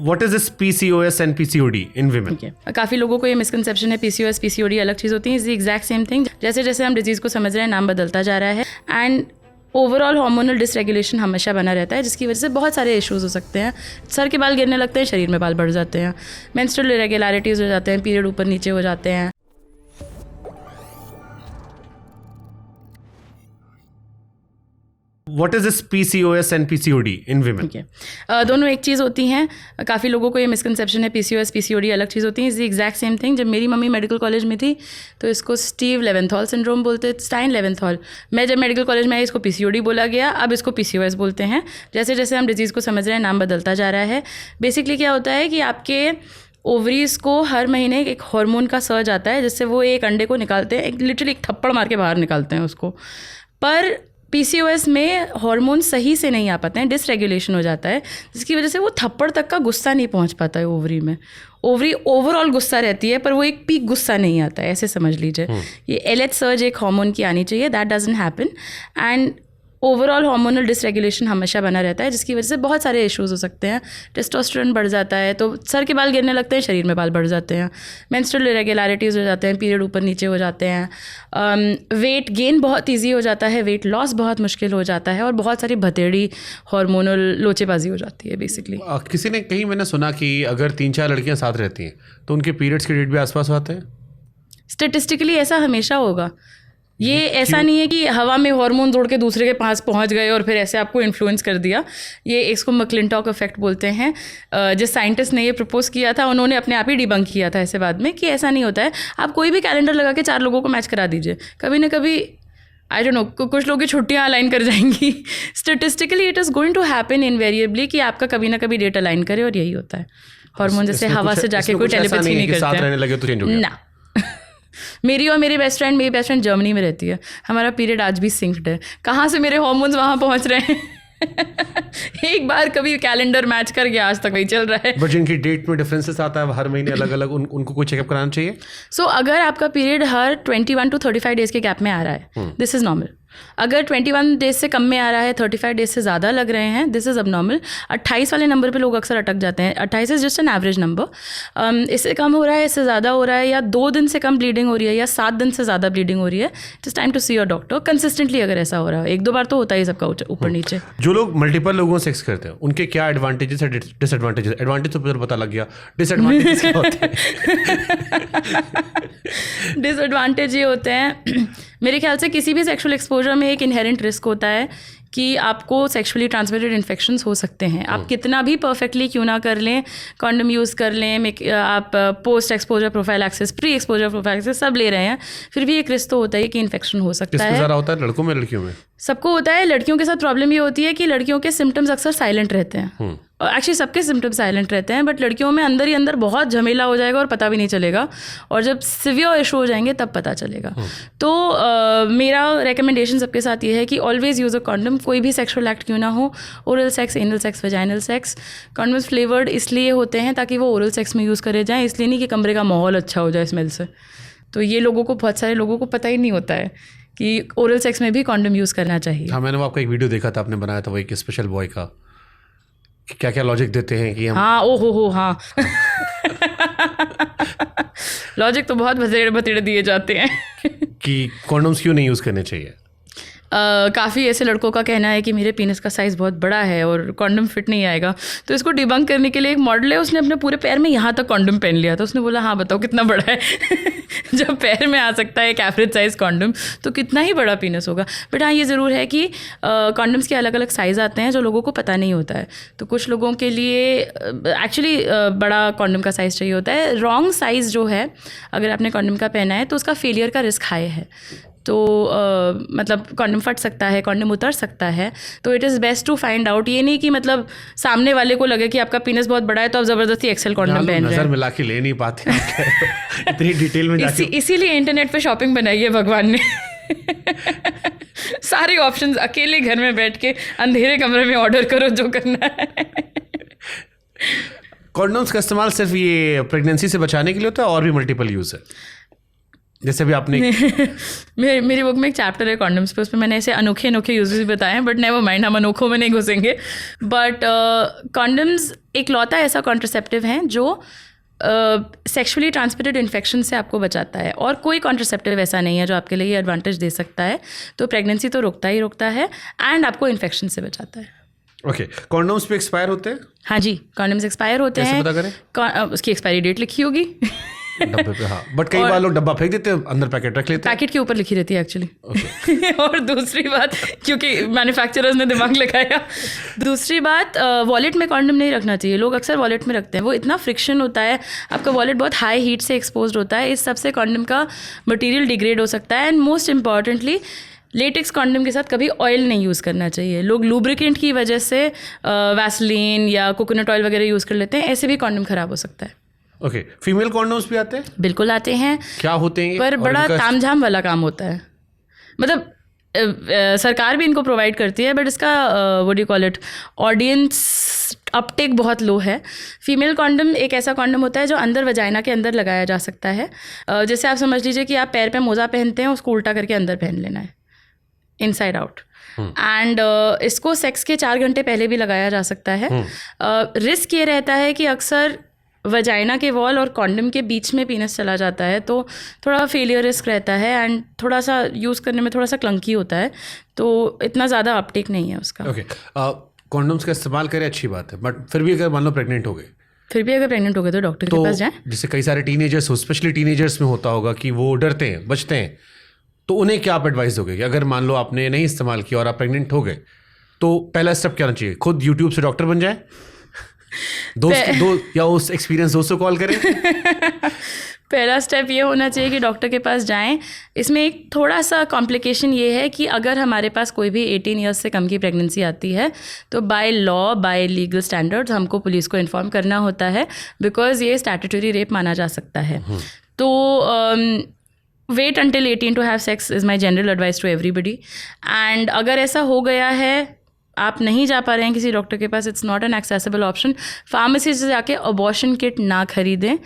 What is this PCOS and PCOD in women? काफ़ी लोगों को ये मिसकंसेप्शन है PCOS PCOD अलग चीज़ होती है. Is the exact same thing. जैसे जैसे हम डिजीज़ को समझ रहे हैं नाम बदलता जा रहा है. एंड ओवरऑल हार्मोनल डिसरेगुलेशन हमेशा बना रहता है, जिसकी वजह से बहुत सारे इश्यूज हो सकते हैं. सर के बाल गिरने लगते हैं, शरीर में बाल बढ़ जाते हैं, मेंस्ट्रुअल इरेगुलरिटीज़ हो जाते हैं, पीरियड ऊपर नीचे हो जाते हैं. What is this PCOS and PCOD in women? दोनों एक चीज़ होती हैं. काफ़ी लोगों को ये मिसकंसेप्शन है PCOS PCOD अलग चीज़ होती है. Is the exact same thing. जब मेरी मम्मी मेडिकल कॉलेज में थी तो इसको स्टीव लेवेंथॉल सिंड्रोम बोलते थे, स्टाइन लेवेंथॉल. मैं जब मेडिकल कॉलेज में आई इसको PCOD बोला गया, अब इसको PCOS बोलते हैं. जैसे जैसे हम डिजीज़ को समझ रहे हैं नाम बदलता जा रहा है. बेसिकली क्या होता है कि आपके ओवरीज़ को हर महीने एक हार्मोन का सर्ज आता है, जिससे वो एक अंडे को निकालते हैं, लिटरली एक थप्पड़ मार के बाहर निकालते हैं उसको. पर PCOS में हार्मोन सही से नहीं आ पाते हैं, डिसरेगुलेशन हो जाता है, जिसकी वजह से वो थप्पड़ तक का गुस्सा नहीं पहुंच पाता है ओवरी में. ओवरी ओवरऑल गुस्सा रहती है पर वो एक पीक गुस्सा नहीं आता है, ऐसे समझ लीजिए. ये LH सर्ज एक हार्मोन की आनी चाहिए, that doesn't happen. And overall hormonal dysregulation हमेशा बना रहता है, जिसकी वजह से बहुत सारे इश्यूज हो सकते हैं. टेस्टोस्टेरोन बढ़ जाता है तो सर के बाल गिरने लगते हैं, शरीर में बाल बढ़ जाते हैं, मेंस्ट्रुअल इरेगुलरिटीज़ हो जाते हैं, पीरियड ऊपर नीचे हो जाते हैं, वेट गेन बहुत ईजी हो जाता है, वेट लॉस बहुत मुश्किल हो जाता है, और बहुत सारी भतेड़ी हार्मोनल लोचेबाजी हो जाती है बेसिकली. किसी ने कहीं मैंने सुना कि अगर 3-4 लड़कियां साथ रहती हैं तो उनके पीरियड्स के डेट भी आसपास आते हैं. स्टेटिस्टिकली ऐसा हमेशा होगा. ये ऐसा नहीं है कि हवा में हार्मोन जोड़ के दूसरे के पास पहुंच गए और फिर ऐसे आपको इन्फ्लुएंस कर दिया. ये इसको मैकक्लिंटॉक इफेक्ट बोलते हैं. जिस साइंटिस्ट ने ये प्रपोज किया था उन्होंने अपने आप ही डिबंक किया था ऐसे बाद में कि ऐसा नहीं होता है. आप कोई भी कैलेंडर लगा के 4 लोगों को मैच करा दीजिए, कभी ना कभी आई डोंट नो कुछ लोगों की छुट्टियां अलाइन कर जाएंगी. Statistically it is going to happen invariably कि आपका कभी ना कभी डेट अलाइन करे, और यही होता है. हार्मोन जैसे हवा से जाके कोई टेलीपैथी नहीं करते हैं ना. मेरी और मेरी बेस्ट फ्रेंड जर्मनी में रहती है. हमारा पीरियड आज भी सिंक्ड है. कहाँ से मेरे हार्मोन्स वहाँ पहुँच रहे हैं एक बार कभी कैलेंडर मैच कर गया, आज तक वही चल रहा है. बट जिनकी डेट में डिफरेंसेस आता है हर महीने अलग अलग, उनको कोई चेकअप कराना चाहिए. सो अगर आपका पीरियड हर 21 to 35 डेज के गैप में आ रहा है, दिस इज़ नॉर्मल. अगर 21 डेज से कम में आ रहा है, 35 डेज से ज़्यादा लग रहे हैं, दिस इज़ अब नॉर्मल. 28 वाले नंबर पे लोग अक्सर अटक जाते हैं. 28 is just an average number. इससे कम हो रहा है, इससे ज़्यादा हो रहा है, या 2 दिन से कम ब्लीडिंग हो रही है, या 7 दिन से ज़्यादा ब्लीडिंग हो रही है, it's time to see your doctor. Consistently अगर ऐसा हो रहा है, 1-2 बार तो होता ही सबका ऊपर नीचे. जो लोग मल्टीपल लोगों से सेक्स करते हैं उनके क्या एडवांटेजेस है, डिसएडवांटेजेस? एडवांटेज तो फिर पता लग गया, डिसएडवांटेजेस क्या होते हैं? डिसएडवांटेज ये होते हैं मेरे ख्याल से किसी भी सेक्सुअल एक्सपोजर में एक इनहेरेंट रिस्क होता है कि आपको सेक्सुअली ट्रांसमिटेड इन्फेक्शंस हो सकते हैं. आप कितना भी परफेक्टली क्यों ना कर लें, कॉन्डम यूज़ कर लें, आप post exposure prophylaxis, pre exposure prophylaxis सब ले रहे हैं, फिर भी एक रिस्क तो होता है कि इन्फेक्शन हो सकता है. किसमें ज़्यादा होता है, लड़कों में लड़कियों में? सबको होता है. लड़कियों के साथ प्रॉब्लम ये होती है कि लड़कियों के सिम्टम्स अक्सर साइलेंट रहते हैं. एक्चुअली सबके सिम्टम्स साइलेंट रहते हैं, बट लड़कियों में अंदर ही अंदर बहुत झमेला हो जाएगा और पता भी नहीं चलेगा, और जब सिवियर इशू हो जाएंगे तब पता चलेगा. तो मेरा रिकमेंडेशन सबके साथ ये है कि ऑलवेज यूज़ अ कॉन्डम. कोई भी सेक्सुअल एक्ट क्यों ना हो, oral sex, anal sex, vaginal sex, condoms flavoured इसलिए होते हैं ताकि वो ओरल सेक्स में यूज़ करे जाएँ, इसलिए नहीं कि कमरे का माहौल अच्छा हो जाए स्मेल से. तो ये लोगों को, बहुत सारे लोगों को पता ही नहीं होता है कि ओरल सेक्स में भी कॉन्डम यूज़ करना चाहिए. हाँ, मैंने वो आपका एक वीडियो देखा था, आपने बनाया था वो एक स्पेशल बॉय का, क्या क्या लॉजिक देते हैं कि हम. हाँ, ओहो हाँ लॉजिक तो बहुत बतेड़े दिए जाते हैं कि कॉन्डम्स क्यों नहीं यूज़ करने चाहिए. काफ़ी ऐसे लड़कों का कहना है कि मेरे पीनस का साइज़ बहुत बड़ा है और कॉन्डम फिट नहीं आएगा. तो इसको डिबंक करने के लिए एक मॉडल है, उसने अपने पूरे पैर में यहाँ तक कॉन्डम पहन लिया था. उसने बोला हाँ बताओ कितना बड़ा है जब पैर में आ सकता है एक एवरेज साइज़ कॉन्डम, तो कितना ही बड़ा पीनस होगा. बट हाँ, ये ज़रूर है कि कॉन्डम्स के अलग अलग साइज़ आते हैं जो लोगों को पता नहीं होता है. तो कुछ लोगों के लिए एक्चुअली बड़ा कॉन्डम का साइज़ चाहिए होता है. रॉन्ग साइज़ जो है, अगर आपने कॉन्डम का पहना है तो उसका फेलियर का रिस्क हाई है. तो मतलब कॉन्डम फट सकता है, कॉन्डम उतर सकता है. तो it is best to find out. ये नहीं कि मतलब सामने वाले को लगे कि आपका पीनस बहुत बड़ा है तो आप ज़बरदस्ती एक्सेल कॉन्डम पहन रहे हैं. नज़र मिला के ले नहीं पाते इतनी डिटेल में जाके. इसीलिए इंटरनेट पे शॉपिंग बनाई है भगवान ने सारे ऑप्शंस अकेले घर में बैठ के अंधेरे कमरे में ऑर्डर करो जो करना है. कॉन्डम्स का इस्तेमाल सिर्फ ये प्रेगनेंसी से बचाने के लिए होता है और भी मल्टीपल यूज़ है? जैसे भी आपने मेरी बुक में एक चैप्टर है कॉन्डम्स पे, उसमें मैंने ऐसे अनोखे यूजेस बताए हैं, बट नेवर माइंड, हम अनोखों में नहीं घुसेंगे. बट कॉन्डम्स एक लौता ऐसा कॉन्ट्रासेप्टिव है जो सेक्सुअली ट्रांसमिटेड इन्फेक्शन से आपको बचाता है, और कोई कॉन्ट्रासेप्टिव ऐसा नहीं है जो आपके लिए ये एडवांटेज दे सकता है. तो प्रेगनेंसी तो रोकता है एंड आपको इन्फेक्शन से बचाता है. ओके, कॉन्डम्स पे एक्सपायर होते हैं? हाँ जी, कॉन्डम्स एक्सपायर होते हैं. कैसे पता करें? उसकी एक्सपायरी डेट लिखी होगी डब्बे पे. हाँ, बट कई बार लोग डब्बा फेंक देते हैं, अंदर पैकेट रख लेते हैं. पैकेट के ऊपर लिखी रहती है एक्चुअली. और दूसरी बात, क्योंकि मैन्युफैक्चरर्स ने दिमाग लगाया. दूसरी बात, वॉलेट में कॉन्डम नहीं रखना चाहिए. लोग अक्सर वॉलेट में रखते हैं, वो इतना फ्रिक्शन होता है, आपका वॉलेट बहुत हाई हीट से एक्सपोज होता है, इस सबसे कॉन्डम का मटीरियल डिग्रेड हो सकता है. And most importantly, latex condom के साथ कभी ऑयल नहीं यूज़ करना चाहिए. लोग लुब्रिकेंट की वजह से वैसलीन या कोकोनट ऑयल वगैरह यूज़ कर लेते हैं, ऐसे भी कॉन्डम ख़राब हो सकता है. ओके, फीमेल कॉन्डम्स भी आते हैं? बिल्कुल आते हैं. क्या होते हैं? पर बड़ा तामझाम वाला काम होता है. मतलब सरकार भी इनको प्रोवाइड करती है, बट इसका what do you call it, audience Uptake बहुत लो है. फीमेल कॉन्डम एक ऐसा कॉन्डम होता है जो अंदर वजाइना के अंदर लगाया जा सकता है. जैसे आप समझ लीजिए कि आप पैर पे मोज़ा पहनते हैं, उसको उल्टा करके अंदर पहन लेना है, इनसाइड आउट. एंड इसको सेक्स के 4 घंटे पहले भी लगाया जा सकता है. रिस्क ये रहता है कि अक्सर वजाइना के वॉल और कॉन्डम के बीच में पीनस चला जाता है, तो थोड़ा फेलियर रिस्क रहता है एंड थोड़ा सा यूज़ करने में थोड़ा सा क्लंकी होता है, तो इतना ज़्यादा अपटेक नहीं है उसका. ओके, कॉन्डम्स का इस्तेमाल करें अच्छी बात है, बट फिर भी अगर मान लो प्रेग्नेंट हो गए, तो डॉक्टर के पास जाएं. जैसे कई सारे टीनेजर्स हो, स्पेशली टीनेजर्स में होता होगा कि वो डरते हैं, बचते हैं, तो उन्हें क्या आप एडवाइस दोगे कि अगर मान लो आपने नहीं इस्तेमाल किया और आप प्रेग्नेंट हो गए, तो पहला स्टेप क्या होना चाहिए? खुद यूट्यूब से डॉक्टर बन जाए, या उस एक्सपीरियंस दोस्त को कॉल करें? पहला स्टेप ये होना चाहिए कि डॉक्टर के पास जाएं. इसमें एक थोड़ा सा कॉम्प्लिकेशन ये है कि अगर हमारे पास कोई भी 18 ईयर्स से कम की प्रेगनेंसी आती है, तो by law, bye legal standards हमको पुलिस को इन्फॉर्म करना होता है, बिकॉज ये स्टैट्यूटरी रेप माना जा सकता है. तो wait until 18 to have sex is my general advice to everybody. And अगर ऐसा हो गया है, आप नहीं जा पा रहे हैं किसी डॉक्टर के पास, it's not an accessible option. Pharmacy से जाके अबॉर्शन किट ना खरीदें,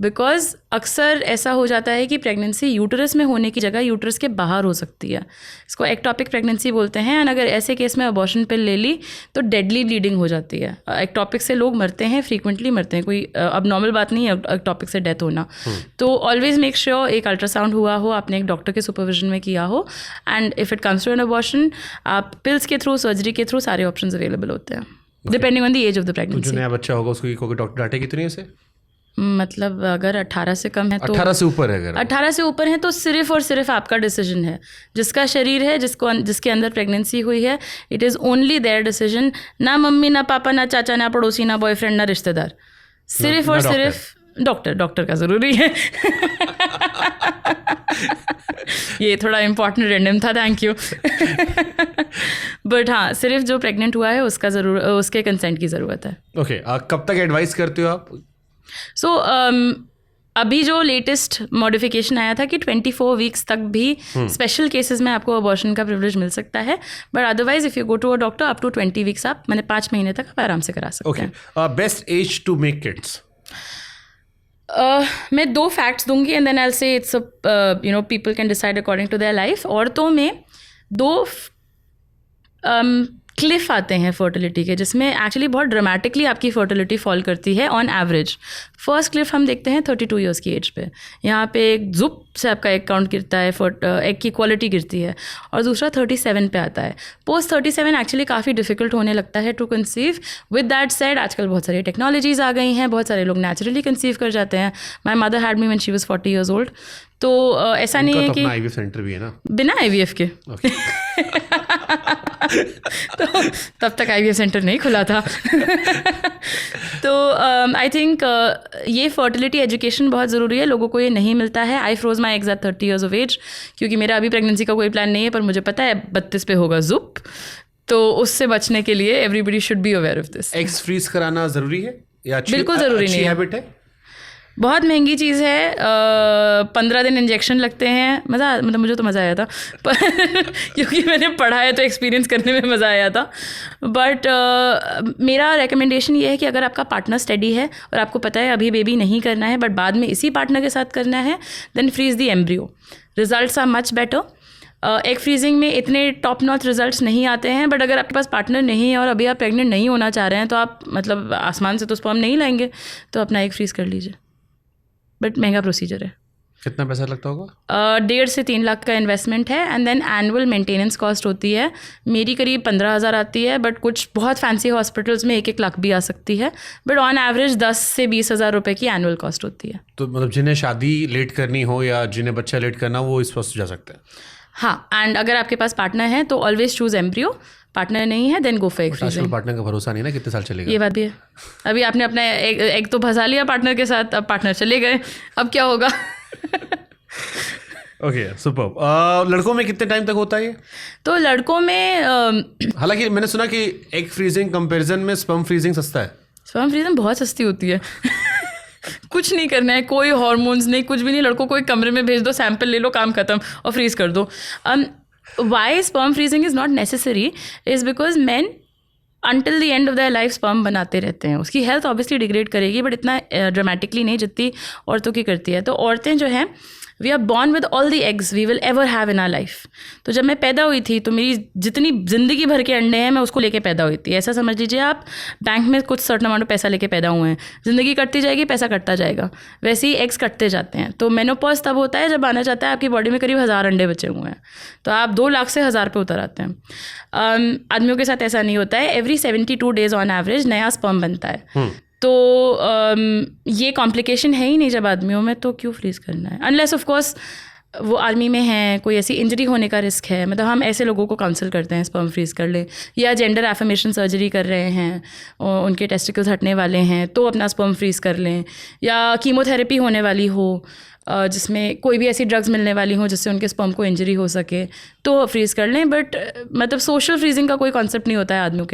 बिकॉज अक्सर ऐसा हो जाता है कि प्रेगनेंसी यूटरस में होने की जगह यूटरस के बाहर हो सकती है. इसको एक्टॉपिक प्रेगनेंसी बोलते हैं. एंड अगर ऐसे केस में अबॉर्शन पिल ले ली तो डेडली ब्लीडिंग हो जाती है. एक्टॉपिक से लोग मरते हैं, फ्रीक्वेंटली मरते हैं, कोई अब नॉर्मल बात नहीं है एक्टॉपिक से डेथ होना. तो ऑलवेज मेक श्योर एक अल्ट्रासाउंड हुआ हो, आपने एक डॉक्टर के सुपरविजन में किया हो, and if it comes to an abortion, आप पिल्स के थ्रू, सर्जरी के थ्रू सारे ऑप्शन अवेलेबल होते हैं, depending on the age of the pregnancy. जो नया बच्चा होगा उसको कोई डॉक्टर डांटेगी तो नहीं उसे? मतलब अगर 18 से कम है तो 18 से ऊपर है, अगर 18 से ऊपर है तो सिर्फ और सिर्फ आपका डिसीजन है. जिसका शरीर है, जिसके अंदर प्रेगनेंसी हुई है, it is only there decision. ना मम्मी, ना पापा, ना चाचा, ना पड़ोसी, ना बॉयफ्रेंड, ना रिश्तेदार. सिर्फ और सिर्फ डॉक्टर का ज़रूरी है. ये थोड़ा इम्पॉर्टेंट रैंडम था, थैंक यू. बट हाँ, सिर्फ जो प्रेग्नेंट हुआ है उसके कंसेंट की ज़रूरत है. ओके, कब तक एडवाइस करते हो आप? सो अभी जो लेटेस्ट मॉडिफिकेशन आया था कि 24 वीक्स तक भी स्पेशल केसेस में आपको अबॉर्शन का प्रिविलेज मिल सकता है, but otherwise if you go to a doctor up to 20 weeks आप 5 महीने तक आप आराम से करा सकते हैं. Okay, best age to make kids? मैं 2 फैक्ट्स दूंगी and then I will say it's people can decide according to their life. औरतों में 2 क्लिफ आते हैं फर्टिलिटी के, जिसमें एक्चुअली बहुत ड्रामेटिकली आपकी फर्टिलिटी फॉल करती है ऑन एवरेज. फर्स्ट क्लिफ हम देखते हैं 32 ईयर्स की एज पे. यहाँ पे एक जुप से आपका एक काउंट गिरता है, एग की क्वालिटी गिरती है. और दूसरा 37 पे आता है. पोस्ट 37 एक्चुअली काफ़ी डिफिकल्ट होने लगता है to conceive. With that said, आजकल बहुत सारी टेक्नोलॉजीज़ आ गई हैं, बहुत सारे लोग नेचुरली कंसीव कर जाते हैं. My mother had me when she was 40 years old. तो ऐसा नहीं है कि IVF सेंटर भी है ना, बिना IVF के. तो तब तक IVF सेंटर नहीं खुला था. तो आई थिंक ये फर्टिलिटी एजुकेशन बहुत ज़रूरी है. लोगों को ये नहीं मिलता है. I froze my eggs at 30 years of age, क्योंकि मेरा अभी प्रेगनेंसी का कोई प्लान नहीं है, पर मुझे पता है 32 पे होगा जुप. तो उससे बचने के लिए everybody should be aware of this. Eggs freeze कराना ज़रूरी है या बिल्कुल ज़रूरी नहीं हैबिट है? बहुत महंगी चीज़ है, 15 दिन इंजेक्शन लगते हैं। मतलब मुझे तो मज़ा आया था पर क्योंकि मैंने पढ़ा है तो एक्सपीरियंस करने में मज़ा आया था। बट मेरा रिकमेंडेशन ये है कि अगर आपका पार्टनर स्टडी है और आपको पता है अभी बेबी नहीं करना है बट बाद में इसी पार्टनर के साथ करना है, then freeze the embryo, results are much better. Egg freezing में इतने टॉप नॉच रिजल्ट्स नहीं आते हैं, बट अगर आपके पास पार्टनर नहीं है और अभी आप प्रेग्नेंट नहीं होना चाह रहे हैं तो आप मतलब आसमान से तो स्पर्म नहीं लाएंगे, तो अपना एग फ्रीज कर लीजिए। बट महंगा प्रोसीजर है। कितना पैसा लगता होगा? 1.5 से 3 लाख का इन्वेस्टमेंट है and then annual maintenance cost होती है। मेरी करीब 15,000 आती है, बट कुछ बहुत फैंसी हॉस्पिटल्स में 1-1 लाख भी आ सकती है, बट ऑन एवरेज 10 से 20,000 रुपये की एनुअल कॉस्ट होती है। तो मतलब जिन्हें शादी लेट करनी हो या जिन्हें बच्चा लेट करना वो इस वक्त जा सकते हैं? हाँ, एंड अगर आपके पास पार्टनर है तो ऑलवेज चूज एम्ब्रियो, पार्टनर नहीं है then go for egg freezing. Partner का भरोसा नहीं ना कितने साल चलेगा। ये बात भी है। अभी आपने अपना एग तो फंसा लिया पार्टनर के साथ, अब पार्टनर चले गए, अब क्या होगा? Okay, super. लड़कों में कितने टाइम तक होता है ये? तो लड़कों में हालांकि मैंने सुना कि एग फ्रीजिंग कंपैरिजन में स्पर्म फ्रीजिंग सस्ता है। स्पर्म फ्रीजिंग बहुत सस्ती होती है। कुछ नहीं करना है, कोई हॉर्मोन्स नहीं, कुछ भी नहीं। लड़कों को एक कमरे में भेज दो, सैंपल ले लो, काम खत्म, और फ्रीज कर दो। Why sperm freezing is not necessary is because man until the end of their life sperm बनाते रहते हैं। उसकी हेल्थ ऑब्वियसली डिग्रेड करेगी, बट इतना ड्रामेटिकली नहीं जितनी औरतों की करती है। तो औरतें जो हैं, we are born with all the eggs we will ever have in our life. तो जब मैं पैदा हुई थी तो मेरी जितनी ज़िंदगी भर के अंडे हैं मैं उसको लेके पैदा हुई थी। ऐसा समझ लीजिए आप बैंक में कुछ सर्टन अमाउंट पैसा लेके पैदा हुए हैं। ज़िंदगी कटती जाएगी, पैसा कटता जाएगा, वैसे ही एग्स कटते जाते हैं। तो मेनोपॉज तब होता है जब आना चाहता है आपकी बॉडी में करीब 1000 अंडे बचे हुए हैं, तो आप 2 लाख से 1000 पे उतर आते हैं। आदमियों के साथ ऐसा नहीं होता है। एवरी 72 डेज ऑन एवरेज नया स्पर्म बनता है। तो ये कॉम्प्लिकेशन है ही नहीं जब आदमियों में, तो क्यों फ्रीज करना है? अनलेस ऑफ कोर्स वो आर्मी में हैं, कोई ऐसी इंजरी होने का रिस्क है, मतलब हम ऐसे लोगों को काउंसिल करते हैं स्पर्म फ्रीज कर ले, या जेंडर एफर्मेशन सर्जरी कर रहे हैं और उनके टेस्टिकल्स हटने वाले हैं तो अपना स्पर्म फ्रीज कर लें, या कीमोथेरेपी होने वाली हो जिसमें कोई भी ऐसी ड्रग्स मिलने वाली हो जिससे उनके स्पर्म को इंजरी हो सके तो फ्रीज कर लें। बट मतलब सोशल फ्रीजिंग का कोई कॉन्सेप्ट नहीं होता है आदमियों